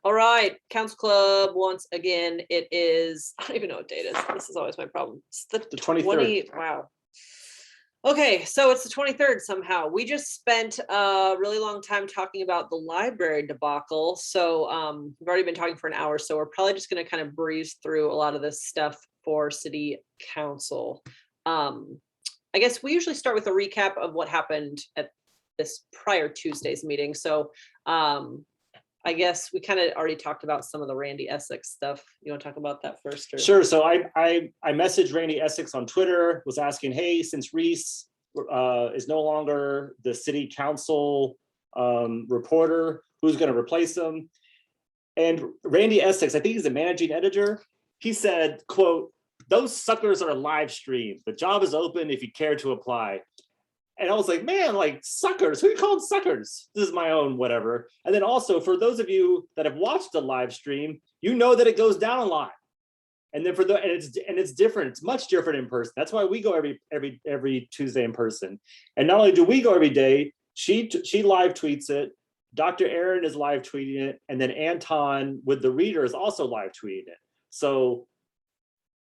All right, Council Club, once again, it is, I don't even know what date it is. This is always my problem. It's the 23rd. Wow. Okay, so it's the 23rd somehow. We just spent a really long time talking about the library debacle. So we've already been talking for an hour, so we're probably just going to kind of breeze through a lot of this stuff for City Council. I guess we usually start with a recap of what happened at this prior Tuesday's meeting. So I guess we kind of already talked about some of the Randy Essex stuff. You want to talk about that first? Or? Sure. So I messaged Randy Essex on Twitter, was asking, hey, since Reese is no longer the city council reporter, who's going to replace him? And Randy Essex, I think he's the managing editor. He said, quote, "Those suckers are live streamed. The job is open if you care to apply." And I was like, man, like suckers, who you called suckers? This is my own whatever. And then also for those of you that have watched the live stream, you know that it goes down a lot. And then it's different. It's much different in person. That's why we go every Tuesday in person. And not only do we go every day, she live tweets it. Dr. Aaron is live tweeting it, and then Anton with the reader is also live tweeting it. So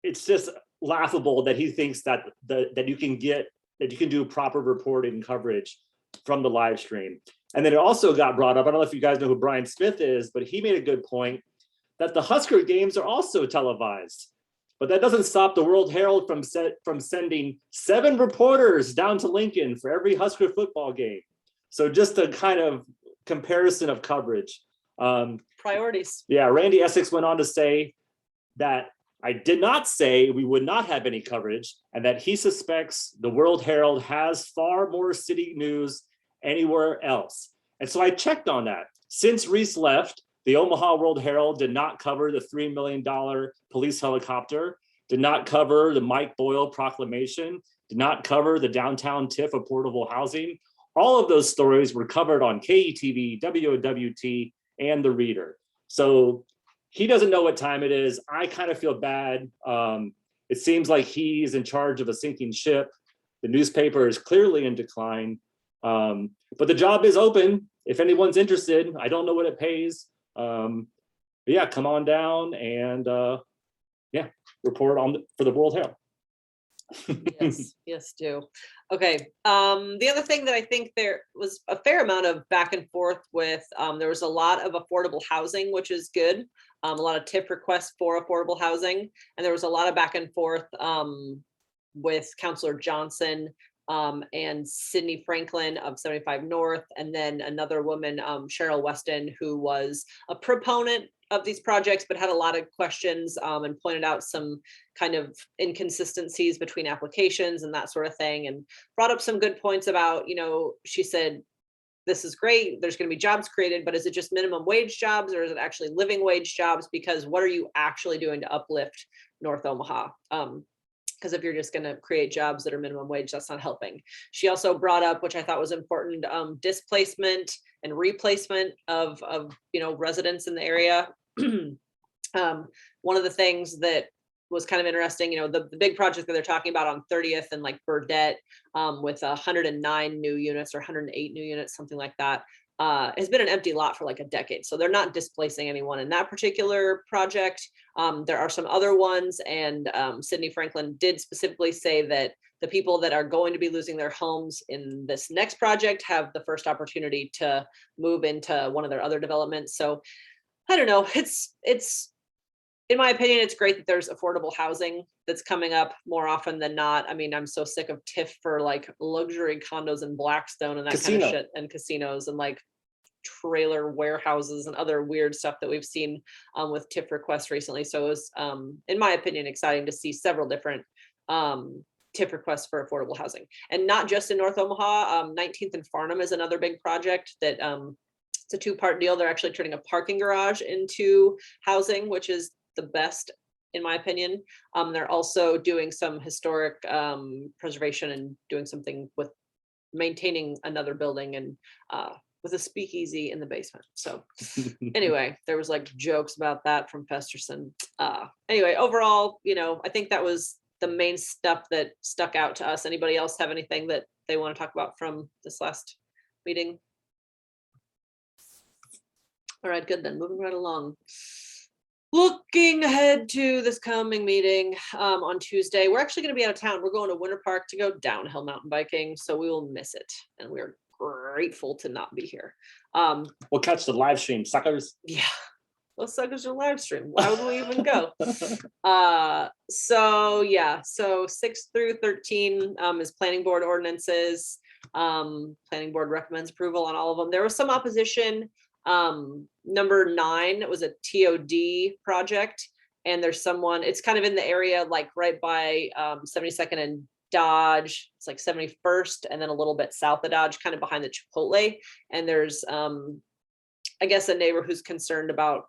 it's just laughable that he thinks that you can do proper reporting and coverage from the live stream. And then it also got brought up, I don't know if you guys know who Brian Smith is, but he made a good point that the Husker games are also televised. But that doesn't stop the World Herald from sending 7 reporters down to Lincoln for every Husker football game. So just a kind of comparison of coverage. Priorities. Yeah, Randy Essex went on to say that I did not say we would not have any coverage, and that he suspects the World Herald has far more city news anywhere else. And so I checked on that. Since Reese left, the Omaha World Herald did not cover the $3 million police helicopter, did not cover the Mike Boyle proclamation, did not cover the downtown TIF affordable housing. All of those stories were covered on KETV, WOWT, and The Reader. So he doesn't know what time it is. I kind of feel bad. It seems like he's in charge of a sinking ship. The newspaper is clearly in decline, but the job is open. If anyone's interested, I don't know what it pays. Yeah, come on down and report for the World Herald. Yes, do. Okay. The other thing that I think there was a fair amount of back and forth with, there was a lot of affordable housing, which is good. A lot of TIF requests for affordable housing. And there was a lot of back and forth with Councilor Johnson and Sydney Franklin of 75 North. And then another woman, Cheryl Weston, who was a proponent of these projects, but had a lot of questions and pointed out some kind of inconsistencies between applications and that sort of thing, and brought up some good points about, she said, this is great, there's going to be jobs created, but is it just minimum wage jobs or is it actually living wage jobs? Because what are you actually doing to uplift North Omaha? Because if you're just going to create jobs that are minimum wage, that's not helping. She also brought up, which I thought was important, displacement and replacement of residents in the area. One of the things that was kind of interesting, the big project that they're talking about on 30th and like Burdette with 109 new units or 108 new units, something like that, has been an empty lot for like a decade. So they're not displacing anyone in that particular project. There are some other ones, and Sydney Franklin did specifically say that the people that are going to be losing their homes in this next project have the first opportunity to move into one of their other developments. So I don't know, it's in my opinion, it's great that there's affordable housing that's coming up more often than not. I mean, I'm so sick of TIF for like luxury condos in Blackstone and that kind of shit, and casinos and like trailer warehouses and other weird stuff that we've seen with TIF requests recently. So it was, in my opinion, exciting to see several different TIF requests for affordable housing, and not just in North Omaha. 19th and Farnham is another big project that it's a 2-part deal. They're actually turning a parking garage into housing, which is the best in my opinion. They're also doing some historic preservation and doing something with maintaining another building and with a speakeasy in the basement. So anyway, there was like jokes about that from Festerson. Anyway, overall, I think that was the main stuff that stuck out to us. Anybody else have anything that they want to talk about from this last meeting? All right, good then. Moving right along. Looking ahead to this coming meeting on Tuesday, we're actually going to be out of town. We're going to Winter Park to go downhill mountain biking, so we will miss it, and we're grateful to not be here. We'll catch the live stream, suckers. Yeah, those suckers are live stream. Why would we even go? So yeah, so 6 through 13 is planning board ordinances. Planning board recommends approval on all of them. There was some opposition. Number 9 was a TOD project, and there's someone, it's kind of in the area like right by 72nd and Dodge. It's like 71st and then a little bit south of Dodge, kind of behind the Chipotle. And there's I guess a neighbor who's concerned about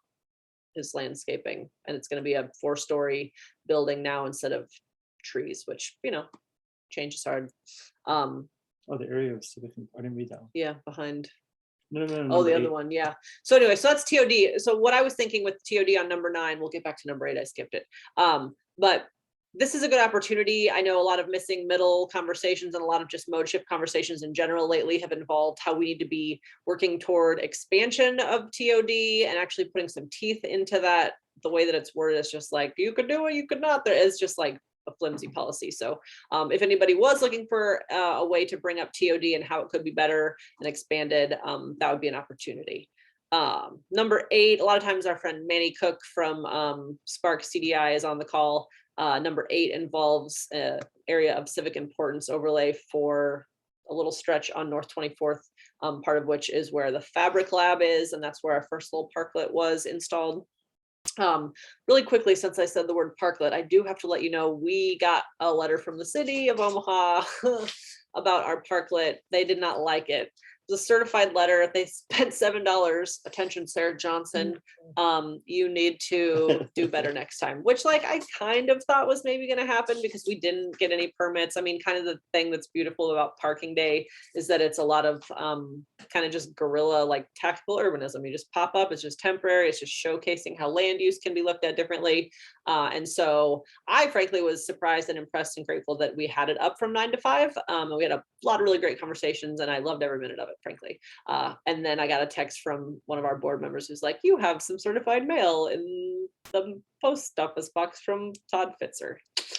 his landscaping, and it's going to be a 4-story building now instead of trees, which, you know, change is hard. Oh, the area of civic, I didn't read that one. Yeah, behind. No, Oh, the other one, yeah. So anyway, so that's TOD. So what I was thinking with TOD on number 9, we'll get back to number 8, I skipped it. But this is a good opportunity. I know a lot of missing middle conversations and a lot of just mode shift conversations in general lately have involved how we need to be working toward expansion of TOD and actually putting some teeth into that. The way that it's worded is just like, you could do it, you could not. There is just like a flimsy policy. So if anybody was looking for a way to bring up TOD and how it could be better and expanded, that would be an opportunity. Number 8, a lot of times our friend Manny Cook from Spark CDI is on the call. Number 8 involves an area of civic importance overlay for a little stretch on North 24th, part of which is where the Fabric Lab is, and that's where our first little parklet was installed. Really quickly, since I said the word parklet, I do have to let you know we got a letter from the city of Omaha about our parklet. They did not like it. It was a certified letter. They spent $7. Attention, Sarah Johnson. You need to do better next time, which like I kind of thought was maybe going to happen because we didn't get any permits. I mean, kind of the thing that's beautiful about parking day is that it's a lot of kind of just guerrilla, like tactical urbanism. You just pop up, it's just temporary. It's just showcasing how land use can be looked at differently. And so I frankly was surprised and impressed and grateful that we had it up from 9 to 5. And we had a lot of really great conversations and I loved every minute of it, frankly. And then I got a text from one of our board members who's like, you have some certified mail in the post office box from Todd Fitzer.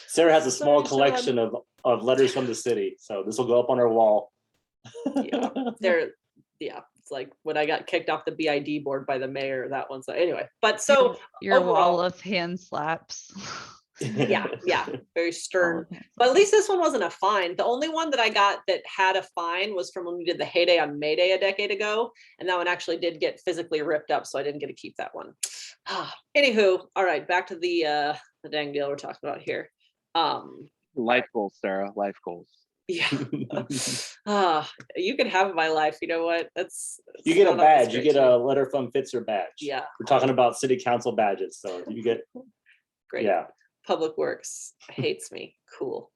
Sarah has a small collection of letters from the city. So this will go up on our wall. Yeah, it's like when I got kicked off the BID board by the mayor, that one's anyway. But so your overall, wall of hand slaps. yeah, very stern. But at least this one wasn't a fine. The only one that I got that had a fine was from when we did the heyday on May Day a decade ago, and that one actually did get physically ripped up, so I didn't get to keep that one. Anywho, all right, back to the dang deal we're talking about here. Life goals, Sarah. Life goals. Yeah. You can have my life. You know what? You get a badge. You get a letter from Fitzer badge. Yeah. We're talking about city council badges, so you get. Great. Yeah. Public Works hates me. Cool.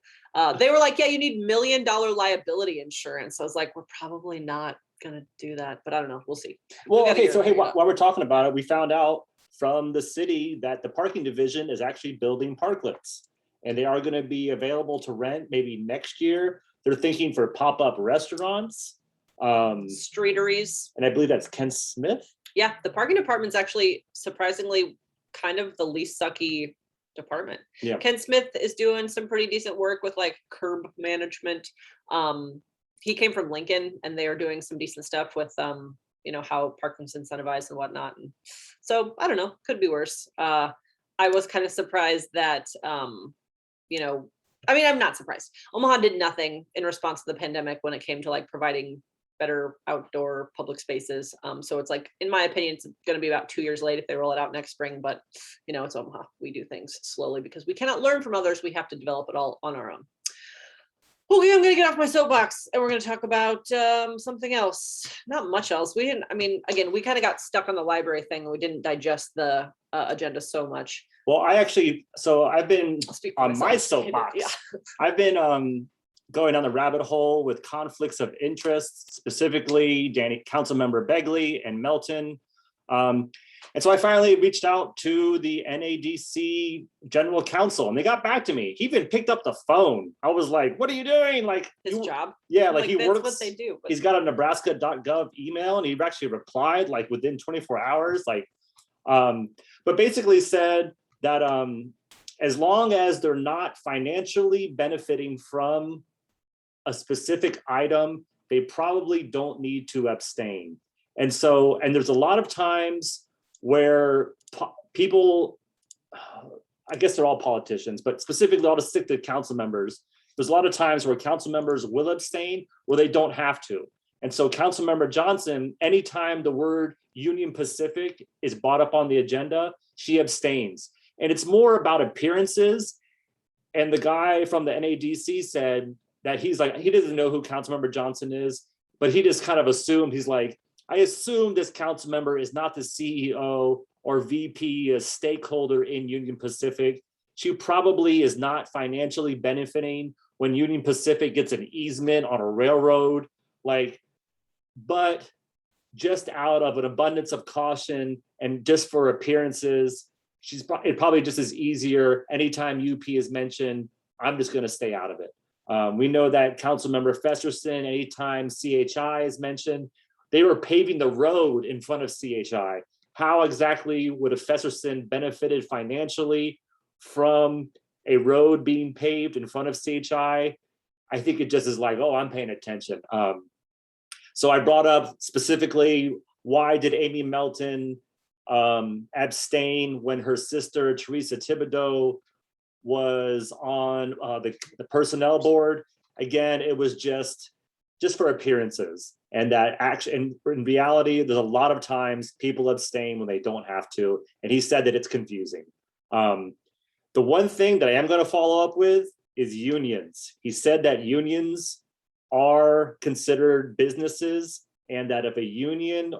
They were like, yeah, you need $1 million liability insurance. I was like, we're probably not gonna do that, but I don't know. We'll see. Well, okay. So hey, while we're talking about it, we found out from the city that the parking division is actually building parklets. And they are going to be available to rent maybe next year. They're thinking for pop-up restaurants. Streeteries. And I believe that's Ken Smith. Yeah, the parking department's actually surprisingly kind of the least sucky department. Yeah. Ken Smith is doing some pretty decent work with like curb management. He came from Lincoln and they are doing some decent stuff with you know, how parking's incentivized and whatnot. And so I don't know, could be worse. I was kind of surprised that you know, I mean, I'm not surprised. Omaha did nothing in response to the pandemic when it came to like providing better outdoor public spaces. So it's like, in my opinion, it's going to be about 2 years late if they roll it out next spring. But, you know, it's Omaha. We do things slowly because we cannot learn from others. We have to develop it all on our own. Okay, I'm going to get off my soapbox and we're going to talk about something else. Not much else. We didn't, I mean, again, we kind of got stuck on the library thing and we didn't digest the agenda so much. Well, I've been on my soapbox. Yeah. I've been going down the rabbit hole with conflicts of interest, specifically Councilmember Begley and Melton. And so I finally reached out to the NADC general counsel and they got back to me. He even picked up the phone. I was like, what are you doing? Like His job. Yeah, like he that's works. what they do. But He's got a nebraska.gov email and he actually replied like within 24 hours. But basically said that as long as they're not financially benefiting from a specific item, they probably don't need to abstain. And there's a lot of times where people, I guess they're all politicians, but specifically I'll just stick to council members. There's a lot of times where council members will abstain where they don't have to. And so Councilmember Johnson, anytime the word Union Pacific is brought up on the agenda, she abstains. And it's more about appearances. And the guy from the NADC said that he doesn't know who Councilmember Johnson is, but he just kind of assumed, he's like, I assume this council member is not the CEO or VP, a stakeholder in Union Pacific. She probably is not financially benefiting when Union Pacific gets an easement on a railroad, but just out of an abundance of caution and just for appearances, it probably just is easier. Anytime UP is mentioned, I'm just going to stay out of it. We know that Councilmember Festerson, anytime CHI is mentioned, they were paving the road in front of CHI. How exactly would a Festerson benefited financially from a road being paved in front of CHI? I think it just is like, oh, I'm paying attention. So I brought up specifically, why did Amy Melton abstain when her sister, Teresa Thibodeau, was on the personnel board? Again, it was just for appearances. And that actually, in reality, there's a lot of times people abstain when they don't have to. And he said that it's confusing. The one thing that I am going to follow up with is unions. He said that unions are considered businesses and that if a union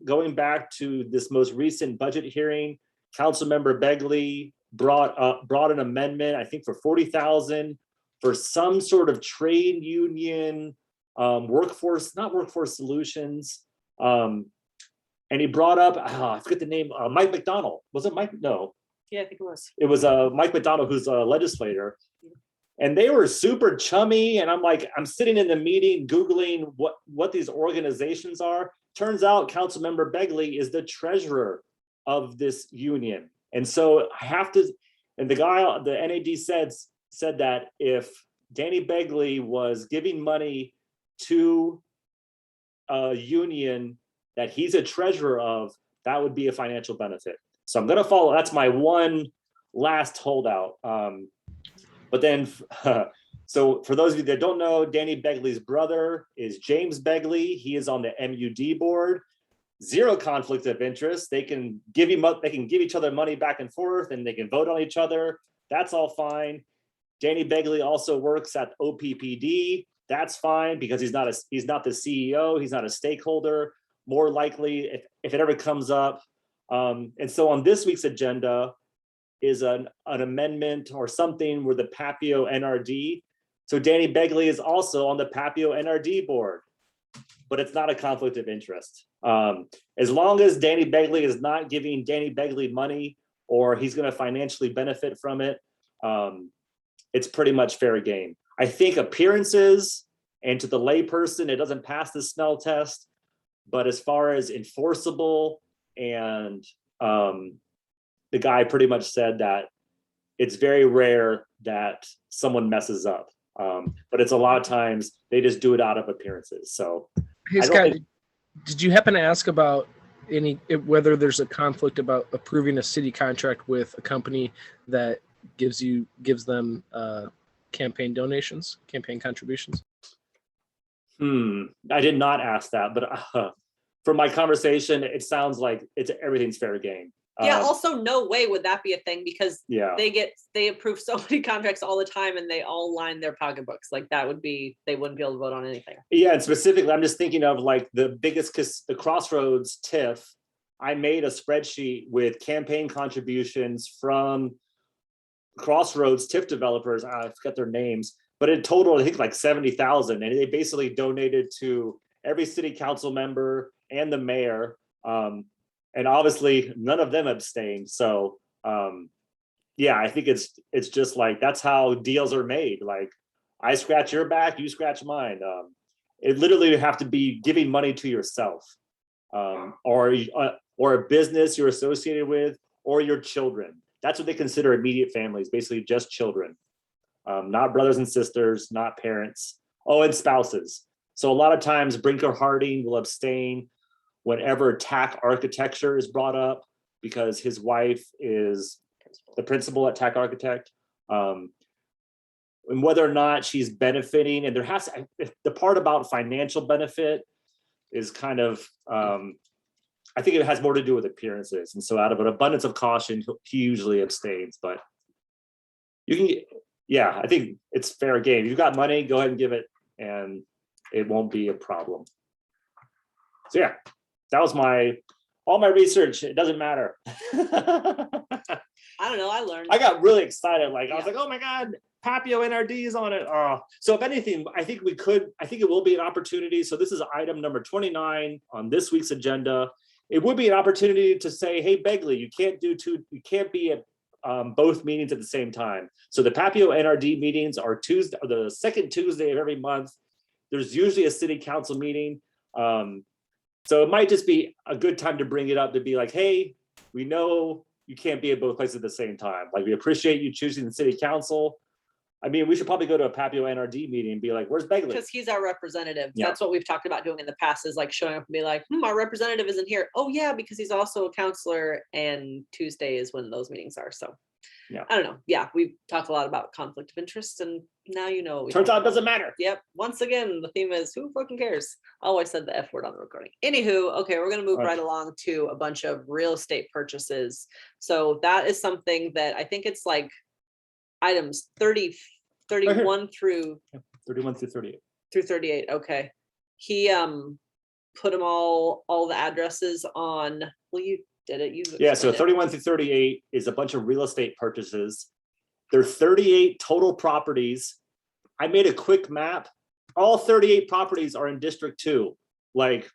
going back to this most recent budget hearing, Councilmember Begley brought an amendment, I think for $40,000 for some sort of trade union, not workforce solutions. And he brought up, I forget the name, Mike McDonald. Was it Mike? No. Yeah, I think it was. It was Mike McDonald, who's a legislator. And they were super chummy. And I'm sitting in the meeting, Googling what these organizations are. Turns out Councilmember Begley is the treasurer of this union. And so the guy, the NAD said that if Danny Begley was giving money to a union that he's a treasurer of, that would be a financial benefit. So I'm going to follow. That's my one last holdout. But then, so for those of you that don't know, Danny Begley's brother is James Begley. He is on the MUD board. Zero conflict of interest. They can give each other money back and forth, and they can vote on each other. That's all fine. Danny Begley also works at OPPD. That's fine because he's not the CEO. He's not a stakeholder. More likely, if it ever comes up. And so on this week's agenda is an amendment or something with the Papio NRD. So Danny Begley is also on the Papio NRD board, but it's not a conflict of interest. As long as Danny Begley is not giving Danny Begley money or he's going to financially benefit from it, it's pretty much fair game. I think appearances and to the layperson, it doesn't pass the smell test, but as far as enforceable and the guy pretty much said that it's very rare that someone messes up. But it's a lot of times they just do it out of appearances. So hey Scott, did you happen to ask about whether there's a conflict about approving a city contract with a company that gives them campaign donations, campaign contributions? I did not ask that, but from my conversation, it sounds like everything's fair game. Yeah, also no way would that be a thing because they approve so many contracts all the time and they all line their pocketbooks. Like they wouldn't be able to vote on anything. Yeah, and specifically, I'm just thinking of like the Crossroads TIF. I made a spreadsheet with campaign contributions from Crossroads TIF developers. I forget their names, but in total, I think like 70,000, and they basically donated to every city council member and the mayor And obviously none of them abstained. So yeah, I think it's just like, that's how deals are made. Like, I scratch your back, you scratch mine. It literally have to be giving money to yourself, or a business you're associated with, or your children. That's what they consider immediate families, basically just children, not brothers and sisters, not parents. Oh, and spouses. So a lot of times Brinker Harding will abstain whenever TAC architecture is brought up, because his wife is the principal at TAC Architect. And whether or not she's benefiting, and there has to, the part about financial benefit is kind of, I think it has more to do with appearances. And so out of an abundance of caution, he usually abstains, but you can get, yeah, I think it's fair game. You've got money, go ahead and give it, and it won't be a problem. So yeah, that was all my research. It doesn't matter. I don't know, I learned. I got really excited. Like, I was like, oh my God, Papio NRD is on it. So if anything, I think it will be an opportunity. So this is item number 29 on this week's agenda. It would be an opportunity to say, hey, Begley, you can't be at both meetings at the same time. So the Papio NRD meetings are Tuesday, the second Tuesday of every month. There's usually a city council meeting. So it might just be a good time to bring it up, to be like, hey, we know you can't be at both places at the same time. Like, we appreciate you choosing the city council. I mean, we should probably go to a Papio NRD meeting and be like, where's Begley? Because he's our representative. Yeah. That's what we've talked about doing in the past, is like showing up and be like, our representative isn't here. Oh yeah, because he's also a counselor, and Tuesday is when those meetings are. So yeah, I don't know. Yeah, we've talked a lot about conflict of interest, and now you know. Turns out it doesn't matter. Yep. Once again, the theme is, who fucking cares? I always said the F word on the recording. Anywho, okay, we're gonna move right along to a bunch of real estate purchases. So that is something that I think it's like items 31 through 31 through 38. through 38. Okay. He put them all the addresses on. Well, you did it. You Yeah, so explained it. 31 through 38 is a bunch of real estate purchases. There are 38 total properties. I made a quick map. All 38 properties are in District 2. Like,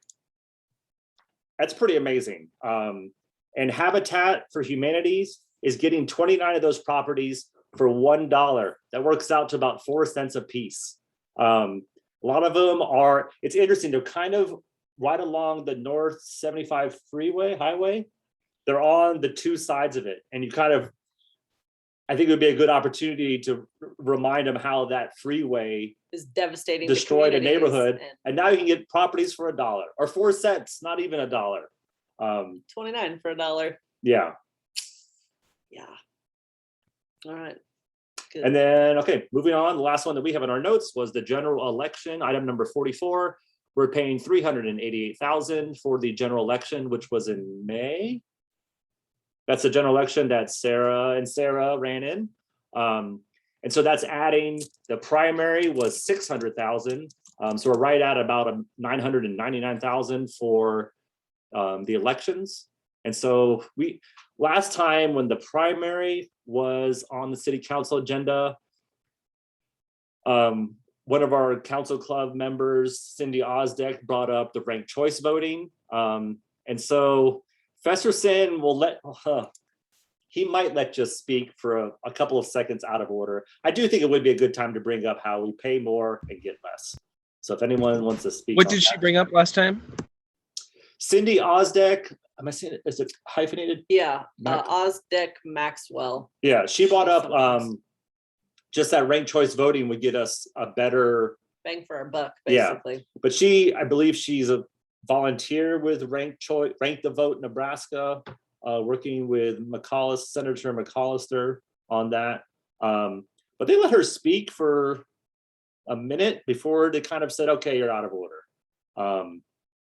that's pretty amazing. And Habitat for Humanities is getting 29 of those properties for $1. That works out to about 4 cents a piece. A lot of them are, it's interesting, they're kind of right along the North 75 highway. They're on the two sides of it. And you kind of, I think it would be a good opportunity to remind them how that freeway is devastating. destroyed a communities, neighborhood. And now you can get properties for $1 or 4 cents, not even $1. 29 for $1. Yeah. Yeah. All right. Good. And then, okay, moving on. The last one that we have in our notes was the general election, item number 44. We're paying $388,000 for the general election, which was in May. That's the general election that Sarah ran in. And so that's adding, the primary was 600,000. So we're right at about 999,000 for the elections. And so last time when the primary was on the city council agenda, one of our council club members, Cindy Osdeck, brought up the ranked choice voting. And so Festerson will he might let you speak for a couple of seconds out of order. I do think it would be a good time to bring up how we pay more and get less. So if anyone wants to speak. What did she bring up last time? Cindy Osdeck, am I saying it? Is it hyphenated? Yeah, Osdeck Maxwell. Yeah, she brought up just that ranked choice voting would get us a better bang for our buck, basically. Yeah, but I believe she's a volunteer with Rank the Vote Nebraska, working with Senator McCollister on that. But they let her speak for a minute before they kind of said, okay, you're out of order.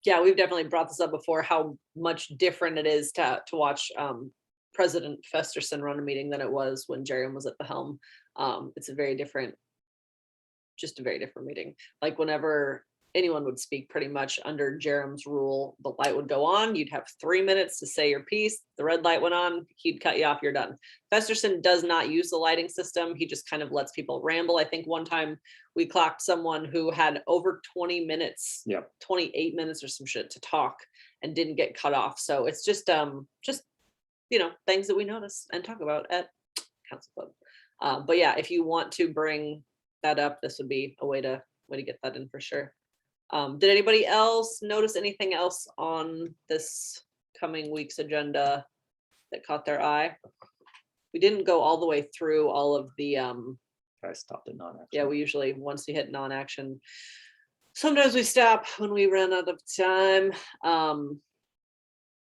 Yeah, we've definitely brought this up before, how much different it is to watch President Festerson run a meeting than it was when Jerry was at the helm. It's just a very different meeting. Like whenever anyone would speak pretty much under Jerem's rule, the light would go on. You'd have 3 minutes to say your piece. The red light went on. He'd cut you off. You're done. Festerson does not use the lighting system. He just kind of lets people ramble. I think one time we clocked someone who had over 20 minutes, Yep. 28 minutes or some shit to talk and didn't get cut off. So it's just things that we notice and talk about at Council Club. But yeah, if you want to bring that up, this would be a way to get that in for sure. Did anybody else notice anything else on this coming week's agenda that caught their eye? We didn't go all the way through all of the I stopped at non-action. yeah, we usually, once we hit non-action, sometimes we stop when we run out of time.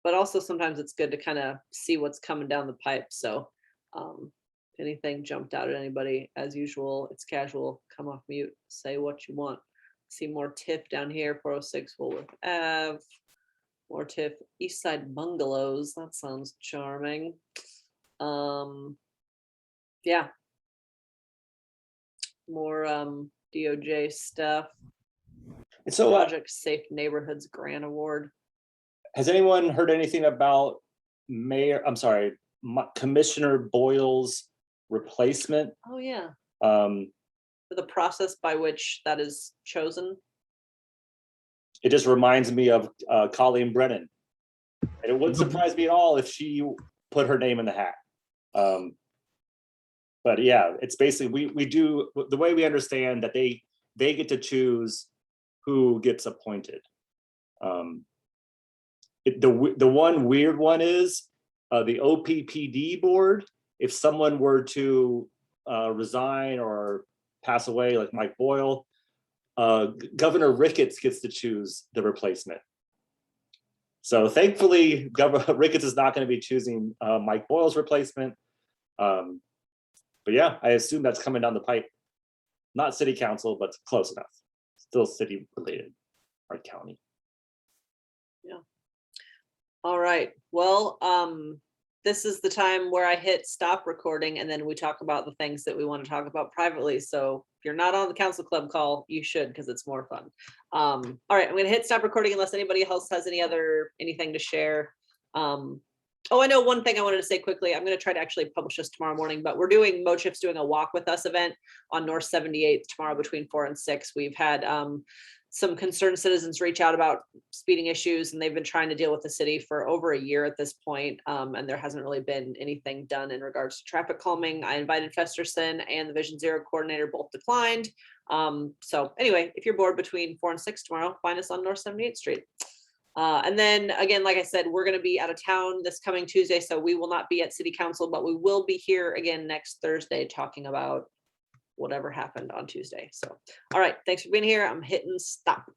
But also sometimes it's good to kind of see what's coming down the pipe. So anything jumped out at anybody, as usual, it's casual, come off mute, say what you want. See more TIF down here, 406 Woolworth Ave. More TIF, East Side Bungalows, that sounds charming. Yeah. More DOJ stuff. And so Project Safe Neighborhoods Grant Award. has anyone heard anything about Commissioner Boyle's replacement? Oh yeah, Um, the process by which that is chosen. it just reminds me of Colleen Brennan. And it wouldn't surprise me at all if she put her name in the hat. But yeah, it's basically, we do, the way we understand that they get to choose who gets appointed. The one weird one is the OPPD board. If someone were to resign or pass away, like Mike Boyle, Governor Ricketts gets to choose the replacement. So thankfully, Governor Ricketts is not going to be choosing Mike Boyle's replacement. But yeah, I assume that's coming down the pipe. Not city council, but close enough. Still city related, or county. Yeah. All right. Well, this is the time where I hit stop recording and then we talk about the things that we want to talk about privately. So if you're not on the council club call, you should, because it's more fun. All right, I'm gonna hit stop recording unless anybody else has anything to share. Oh, I know one thing I wanted to say quickly. I'm going to try to actually publish this tomorrow morning, but MoChip's doing a Walk With Us event on North 78th tomorrow between 4 and 6. We've had some concerned citizens reach out about speeding issues, and they've been trying to deal with the city for over a year at this point, and there hasn't really been anything done in regards to traffic calming. I invited Festerson and the Vision Zero coordinator, both declined. So anyway, if you're bored between 4 and 6 tomorrow, find us on North 78th Street. And then again, like I said, we're going to be out of town this coming Tuesday, so we will not be at city council, but we will be here again next Thursday talking about whatever happened on Tuesday. So, all right, thanks for being here. I'm hitting stop.